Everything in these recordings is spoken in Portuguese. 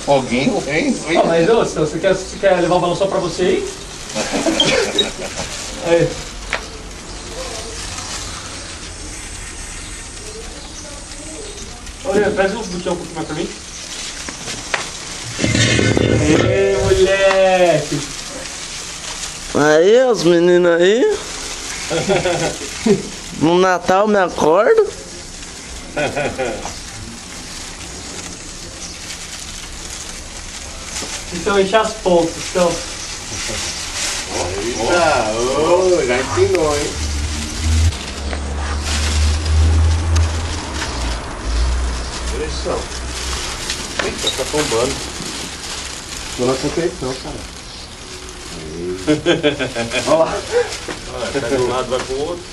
Foguinho, hein? Ah, mas ô, se você quer levar o balão só pra você aí? Aí. Olha, traz um botão um pouquinho mais pra mim. Ê, moleque! Aí, os meninos aí. No Natal me acordo. Então, enche as pontas, então. Eita, já ensinou, hein? Direção. Eita, tá tombando. Tô na competição, cara. Olha lá. Sai de um lado, vai pro outro.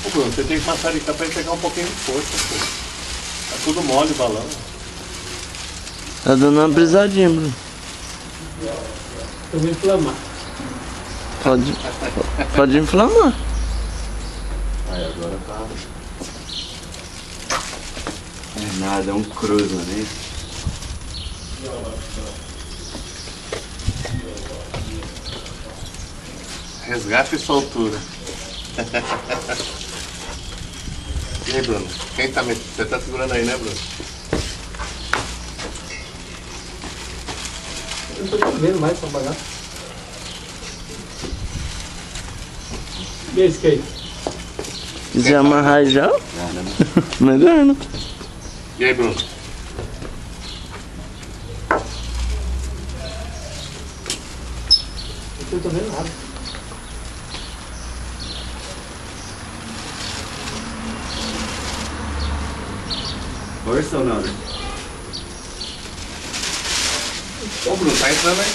Ô, Bruno, você tem que maçaricar pra ele pegar um pouquinho de força, pô. Tá tudo mole o balão. Tá dando uma brisadinha, Bruno. Eu vou inflamar. Pode inflamar. Aí agora tá. É nada, é um cruzo, né? Resgate e soltura. E aí, Bruno? Quem tá metendo? Você tá segurando aí, né, Bruno? Eu não tô vendo mais pra pagar. E esse que aí? Quiser amarrar aí já? Melhor, né? E aí, Bruno? Eu não tô vendo nada. Força ou nada? Ô, Bruno, tá entrando aí.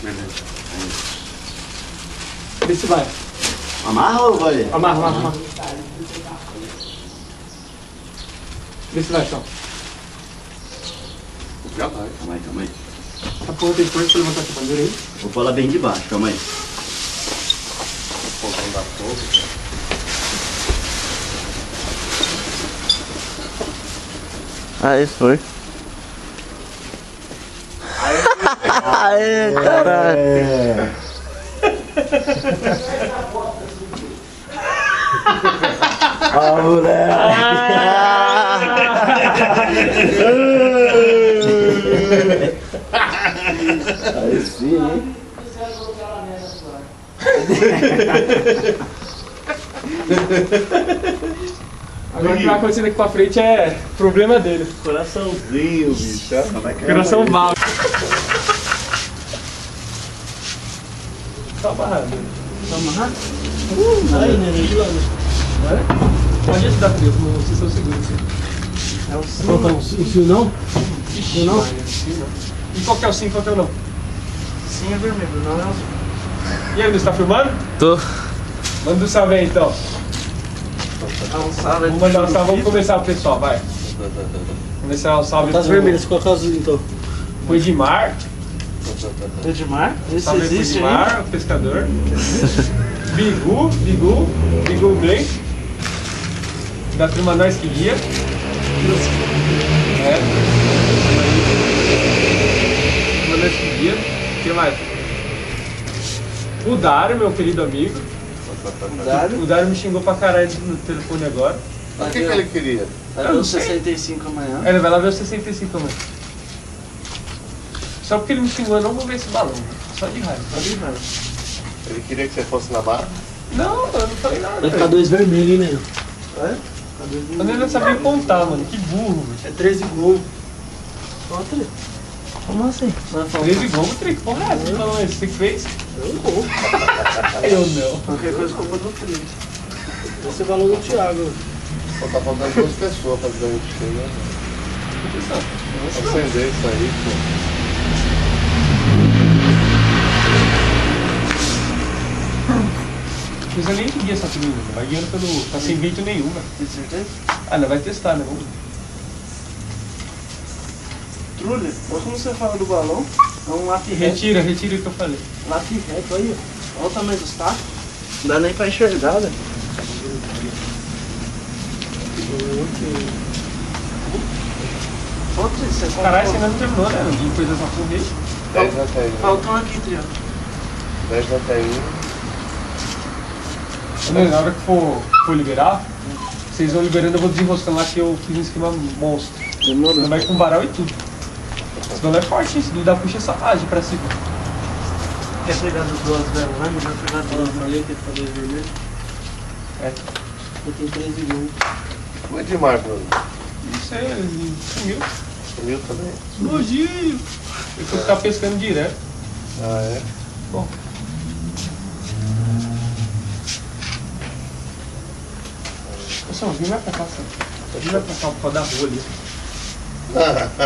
Beleza. Vê se vai. Amarra ou vai? Amarra. Vê se vai, então. Já vai. Calma aí. A porra tem força pra levantar essa bandeira aí? Vou falar bem de baixo, calma aí. O fogão da torre. Aí foi. Aê, caralho. Ó, moleque! Aí sim, hein? Agora o que vai acontecer daqui pra frente é problema dele. Coraçãozinho, bicho. Coração mal. Tá amarrado. Tá amarrado? Aí, né? De lado. Pode ajudar, Cris. Vocês são seguros. É o 5. O fio não? O fio não? E qual que é o 5 e qual que é o não? Sim é vermelho, não é azul. E aí, você tá filmando? Tô. Manda um salve aí, então. Vamos mandar um salve, vamos começar o pessoal, vai. Vamos começar o salve Das vermelhas, qual é o azul então? pro Edmar. Edmar? Esse Salve aí pro existe Edmar, aí? o pescador. Bigu Glen. Da turma Nós Que Guia. Turma Nós Que Guia. O que mais? O Dário, meu querido amigo. O Dário me xingou pra caralho no telefone agora. O que ele queria? Vai ver os 65 amanhã. Ele vai lá ver os 65 amanhã. Só porque ele me xingou, eu não vou ver esse balão. Só de raiva. Ele queria que você fosse na barra? Não, eu não falei nada. Vai ficar 2 vermelhos, hein, né? Eu nem não sabia contar, mano. Que burro, velho. É 13 gols. Conta. Como assim? 13 gols, que porra é essa? Não, esse que fez? Eu não. Eu não. Qualquer coisa que eu vou no 30. Esse é o valor do Thiago. Pô, tá faltando 2 pessoas pra ver o que chega. Vou acender isso aí, pô. Mas eu nem entendi essa comida, vai guiando pelo. Tá sem vento nenhum, velho. Tem certeza? Ah, não, vai testar, né? Vamos ver. Trulha, olha como você fala do balão. É um lati reto. Retira o que eu falei. Lati reto aí, ó. Olha o tamanho dos tacos. Não dá nem pra enxergar, velho. Caralho, você ainda não terminou, né? De coisas na foguete. 10 na TI. Faltam aqui, Triano. 10 na TI. Na hora que for liberar, vocês vão liberando, eu vou desenroscando lá que eu fiz um esquema monstro. Demorou. Vai com varal e tudo. Senão é forte, hein? Se não dá, puxa essa ágil pra cima. Quer pegar das duas velas lá? Não vai pegar duas. Falei que ia fazer vermelho. É. Eu tenho 3 milhões. Como é demais, Bruno? Isso aí, ele sumiu. Sumiu também? Nojinho! Eu fui ficar pescando direto. Ah, é? Bom. Pessoal, vem mais pra cá, Sam. Vem mais pra cá, por causa da rua ali.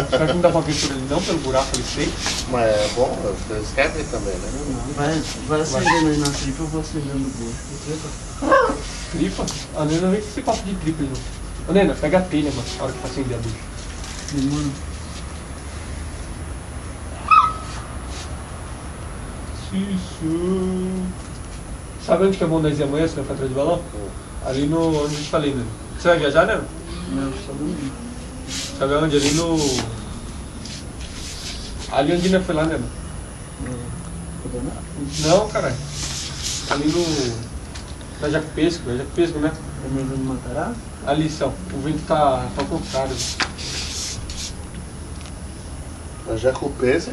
Será que não dá pra ver por ali não, pelo buraco ali feio? Mas é bom, vocês querem também, né? Vai acendendo aí na tripa, eu vou acendendo no bucho. Tripa? A Nena vem com esse papo de tripa aí, não. Ô Nena, pega a telha, mano, na hora que for acender a bucha. Demora. Sabe onde que é bom nós ir amanhã, se não for atrás de balão? Ali no... onde eu te falei, né? Você vai viajar, né? Não, só dormir. Sabe onde? Ali no... Ali onde nós foi lá, né? Não, caralho. Ali no... Na Jacopesco, é Jacopesco, né? É nível do Matará? Ali, são. O vento tá ao contrário. Mas já com o peso,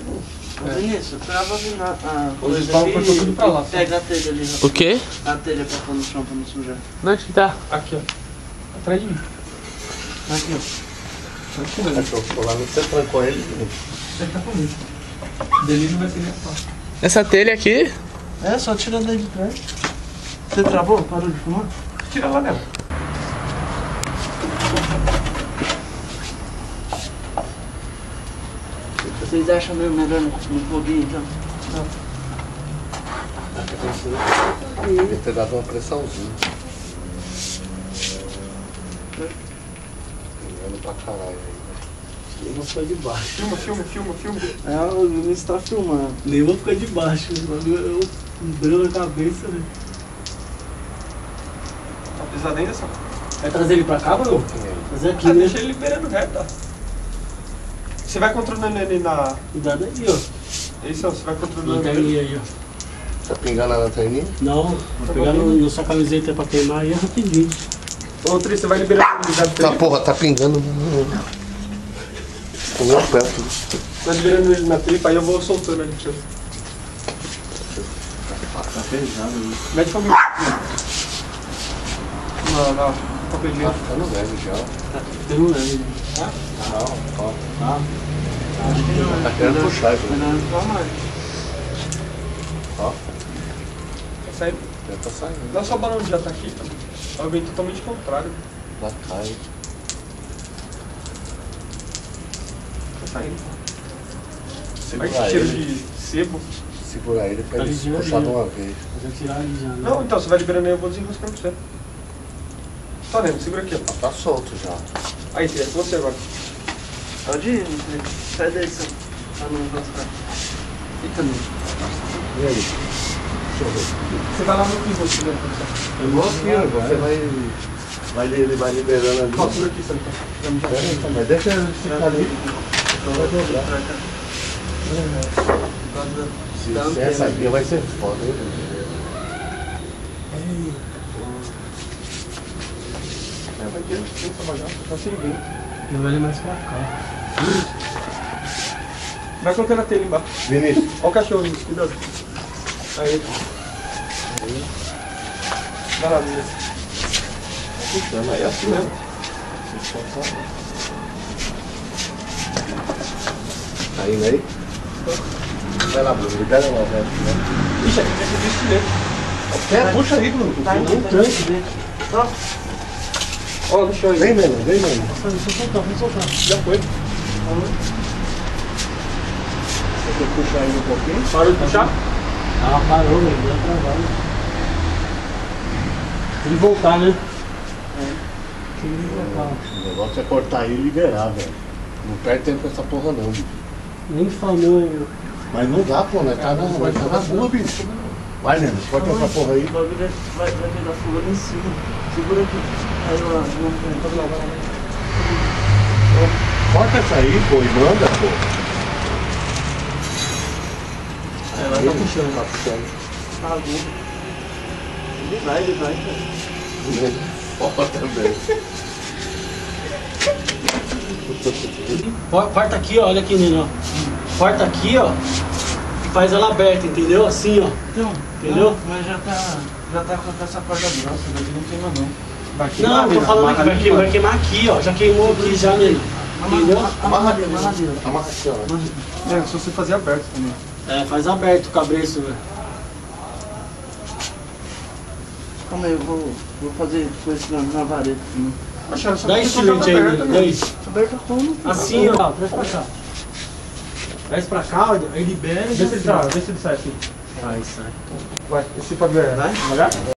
Ô Vinícius, trava a Hoje coisa falam aqui que eu tô tudo pra lá. e pega a telha ali. O quê? A telha pra pôr no chão pra não sujar. Onde que tá? Aqui, ó. Atrás de mim. Aqui, ó. Aqui mesmo. cachorro ficou lá, você trancou ele. Ele tá comigo. Dele não vai ser nem fácil. Essa telha aqui? É, só tira daí de trás. Você travou? Parou de fumar? Tira lá dela. Vocês acham meio melhor no foguinho, então? Devia ter dado uma pressãozinha. Olhando pra caralho aí. Eu vou ficar de baixo. Filma. É, o Vinícius tá filmando. Nem vou ficar de baixo. Eu deu na cabeça, né? Tá pesado ainda, só? Vai trazer ele pra cá, Bruno? Trazer aqui, Ah, né? deixa ele liberando reto, tá? Você vai controlando ele na... Cuidado aí, ó. Isso, ó, você vai controlando ele. Lanterninha aí, ó. Tá pingando a lanterninha? Não, vou pegar no sua camiseta pra queimar aí rapidinho. Ô, Tri, você vai liberando ele já do Tá, tripa? porra, tá pingando. Tô meio perto. Vai liberando ele na tripa, aí eu vou soltando ele. Tá pesado aí. Mete comigo. Não. Papelinho. Tá ficando leve já. Tem um leve, né? Não, ó. Acho que não. Tá querendo puxar, viu? Melhor não falar mais. Ó, Tá saindo. já tá saindo. Não é só o balão de já tá aqui, tá? É o vento totalmente contrário. Lá cai. Tá saindo. Segura Olha que cheiro ele. de sebo. Segura ele pra Tá ele se ligeiro, puxar de né? uma vez. Vou tirar ali já, né? Não, então, você vai liberando aí, eu vou desenroscando pra você. Só lembra, segura aqui, ó. Tá solto já. Aí, Tri, é com você agora. Pode ir, né? Sai daí, Sam. Pra não enroscar. Fica ali. E aí? Deixa eu ver. Você vai lá no que você vai. Eu vou aqui, ó. Você ele vai liberando ali. Ó, segura aqui, Sam. Mas deixa ele ficar ali. Vai dobrar. Se essa aqui vai ser foda, hein? Vai ter que trabalhar, tá sem vento. Não vai mais pra cá. Vai colocando a telha embaixo. Vinícius. Ó o cachorro, Vinícius, cuidado. Aí. Vai lá, Vinícius. Puxando Aí, assim mesmo. Tá indo aí? Vai lá, Bruno. Libera lá, velho. Ixi, aqui tem que vestir mesmo. É, puxa aí, Bruno. Tá indo um tanque dele. Ó, no chão aí. Vem, mano. Vem, mano. Vou soltar. Já foi. Você quer puxar aí um pouquinho? Parou de puxar? Ah, parou, velho. Deu travado. Tem que voltar, né? Tem que voltar. O negócio é cortar ele e liberar, velho. Não perde tempo com essa porra, não, bicho. Nem falou aí. Mas não dá, pô, né? Tá na rua, bicho. Vai, Nena, corta essa porra aí. Vai virar fogo ali em cima. Segura aqui. Aí lá, Corta essa aí, pô, e manda, pô. aí lá tá puxando. Tá puxando. Tá agudo. Ele vai, cara. Ó, também. Corta aqui, ó, olha aqui, Nino. Corta aqui, ó. E faz ela aberta, entendeu? Assim, ó. Então, Entendeu? mas já tá com essa corda grossa, daqui não queima não. Vai Não, tô falando aqui, vai queimar aqui, ó. Já queimou aqui já, Nino. Entendeu? Amarradeira. Amarra aqui, ó. É, se você fazer aberto também. É, faz aberto o cabreço, velho. Calma aí, eu vou fazer coisa na vareta também. Dá estilete aí, Nino. Dá isso. Aberta como? Assim, ó. Traz pra cá. Traz pra cá, ó. Aí libera e Vê se ele sai aqui. Vai, sai. Vai, esse pra ver. Vai?